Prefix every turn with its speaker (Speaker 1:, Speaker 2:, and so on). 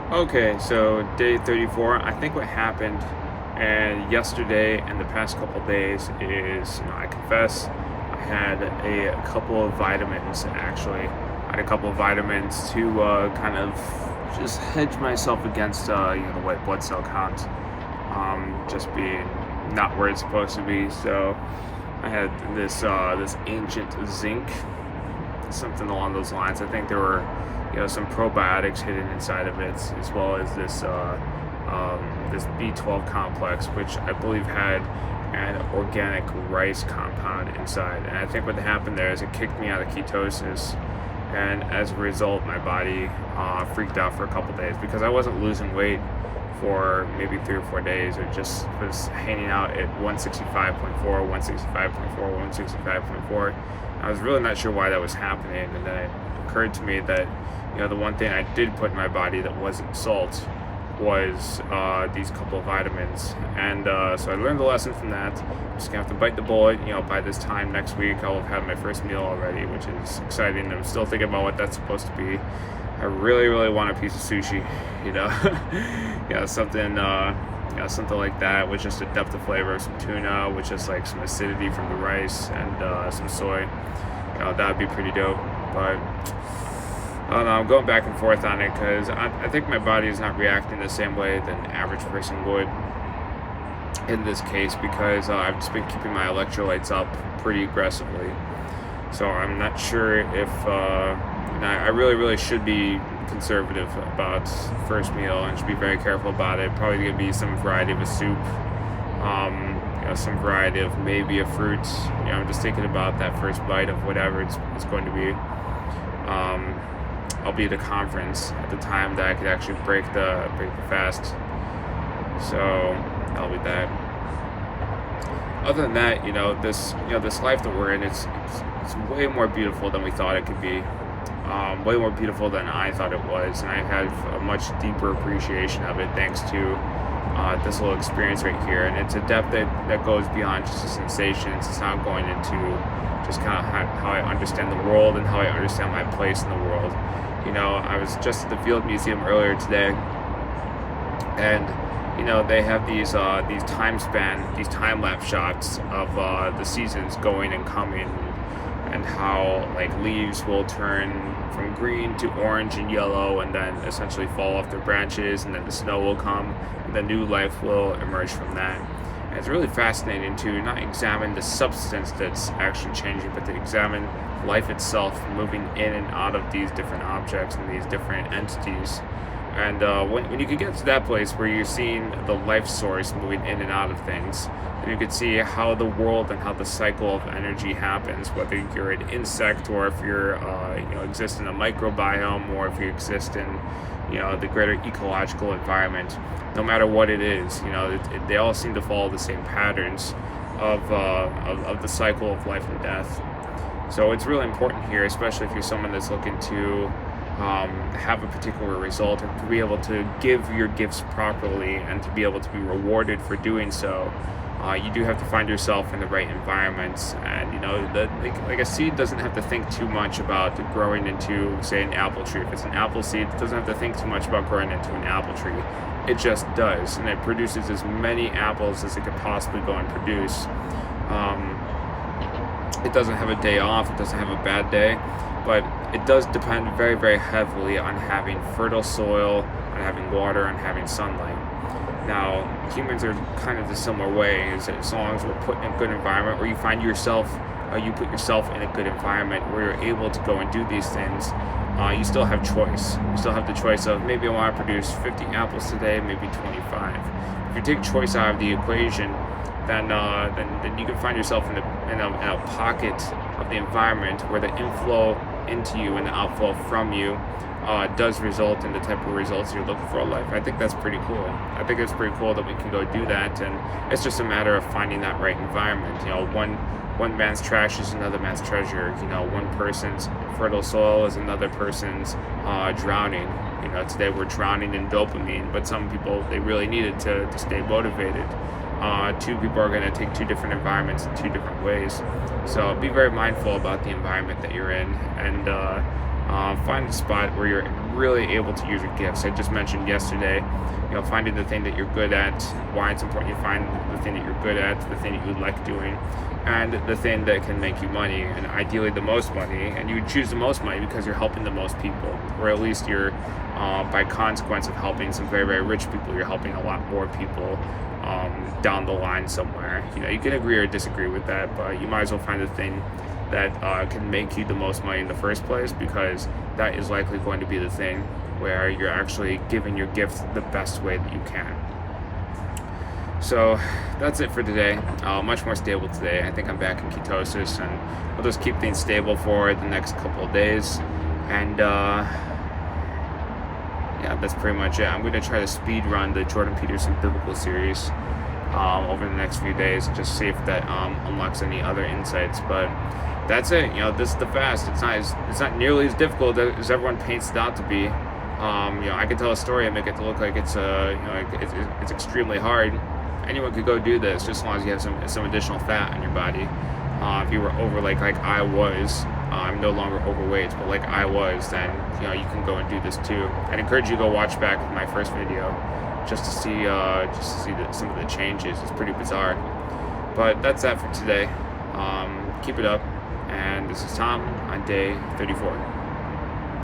Speaker 1: Okay, so day 34, I think what happened and yesterday and the past couple days is, I confess I had a couple of vitamins actually. I had a couple of vitamins to kind of just hedge myself against, the white blood cell count just being not where it's supposed to be. So I had this ancient zinc, something along those lines. I think there were, some probiotics hidden inside of it, as well as this B12 complex, which I believe had an organic rice compound inside. And I think what happened there is it kicked me out of ketosis, and as a result, my body freaked out for a couple days because I wasn't losing weight for maybe 3 or 4 days. It just was hanging out at 165.4, 165.4, 165.4. I was really not sure why that was happening, and then it occurred to me that the one thing I did put in my body that wasn't salt was these couple of vitamins, and so I learned the lesson from that. I'm just gonna have to bite the bullet. By this time next week, I'll have had my first meal already, which is exciting. I'm still thinking about what that's supposed to be. I really, really want a piece of sushi, something like that with just a depth of flavor, some tuna with just like some acidity from the rice and some soy. That would be pretty dope. But I don't know, I'm going back and forth on it because I think my body is not reacting the same way that an average person would in this case because I've just been keeping my electrolytes up pretty aggressively. So I'm not sure if I really, really should be conservative about first meal and should be very careful about it. Probably going to be some variety of a soup, some variety of maybe a fruit. I'm just thinking about that first bite of whatever it's going to be. I'll be at a conference at the time that I could actually break the fast. So that'll be that. Other than that, this life that we're in, it's way more beautiful than we thought it could be. Way more beautiful than I thought it was, and I have a much deeper appreciation of it thanks to this little experience right here. And it's a depth that goes beyond just the sensations. It's not going into just kind of how I understand the world and how I understand my place in the world. I was just at the Field Museum earlier today, and they have these time lapse shots of the seasons going and coming, and how like leaves will turn from green to orange and yellow and then essentially fall off their branches, and then the snow will come and the new life will emerge from that. And it's really fascinating to not examine the substance that's actually changing, but to examine life itself moving in and out of these different objects and these different entities. And when you could get to that place where you're seeing the life source moving in and out of things, and you could see how the world and how the cycle of energy happens, whether you're an insect or if you're exist in a microbiome or if you exist in the greater ecological environment. No matter what it is, they all seem to follow the same patterns of the cycle of life and death. So it's really important here, especially if you're someone that's looking to have a particular result, or to be able to give your gifts properly and to be able to be rewarded for doing so. You do have to find yourself in the right environments, and like a seed doesn't have to think too much about growing into, say, an apple tree. If it's an apple seed, it doesn't have to think too much about growing into an apple tree. It just does, and it produces as many apples as it could possibly go and produce. It doesn't have a day off, it doesn't have a bad day, but it does depend very, very heavily on having fertile soil, on having water, on having sunlight. Now, humans are kind of the similar way, is that as long as we're put in a good environment, or you find yourself, you put yourself in a good environment where you're able to go and do these things, you still have choice. You still have the choice of maybe I want to produce 50 apples today, maybe 25. If you take choice out of the equation, then you can find yourself in a pocket of the environment where the inflow into you and the outflow from you does result in the type of results you're looking for in life. I think that's pretty cool. I think it's pretty cool that we can go do that, and it's just a matter of finding that right environment. One man's trash is another man's treasure. One person's fertile soil is another person's drowning. Today we're drowning in dopamine, but some people, they really need it to stay motivated. Two people are going to take two different environments in two different ways. So be very mindful about the environment that you're in, and find a spot where you're really able to use your gifts. I just mentioned yesterday, finding the thing that you're good at, why it's important you find the thing that you're good at, the thing that you like doing, and the thing that can make you money, and ideally the most money. And you would choose the most money because you're helping the most people, or at least you're, by consequence of helping some very, very rich people, you're helping a lot more people down the line somewhere. You can agree or disagree with that, but you might as well find the thing that can make you the most money in the first place, because that is likely going to be the thing where you're actually giving your gift the best way that you can. So that's it for today. Much more stable today. I think I'm back in ketosis, and we'll just keep things stable for the next couple of days. And yeah, that's pretty much it. I'm going to try to speed run the Jordan Peterson biblical series over the next few days, just see if that unlocks any other insights. But that's it. This is the fast. It's not nearly as difficult as everyone paints it out to be. I can tell a story and make it look like it's it's extremely hard. Anyone could go do this, just as long as you have some additional fat on your body. If you were over like I was, I'm no longer overweight, but like I was, then you can go and do this too. I'd encourage you to go watch back my first video, just to see some of the changes. It's pretty bizarre. But that's that for today. Keep it up, and this is Tom on day 34.